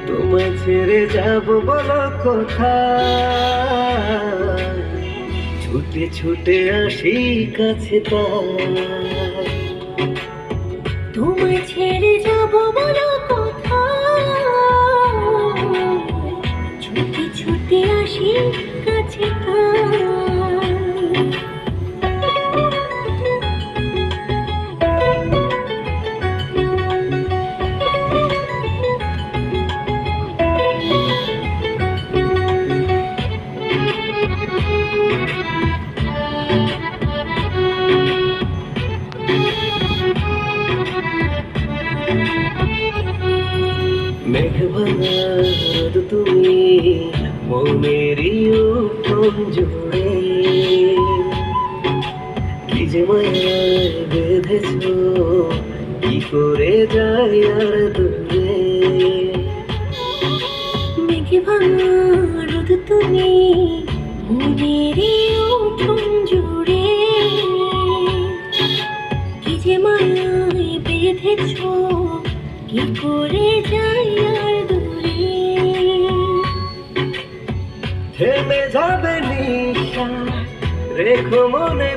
তোমায় ছেড়ে যাব বলো কোথায়, ছুটে ছুটে আসি কাছে তাই। তোমায় ছেড়ে যাব বলো কোথায়, ছুটে ছুটে আসি কাছে তাই। মেঘ ভাঙা রোদ তুমি মনেরই উঠোন জুড়ে, কি যে মায়ায় বেঁধেছো, কি করে যাই আর দূরে। মেঘে ভাঙা রোদ তুমি মনের উঠোন জুড়ে, কি যে মায়ায় বেঁধেছো, কি করে যাই আর দূরে। থেমে যাবে নিশা, রেখো মনে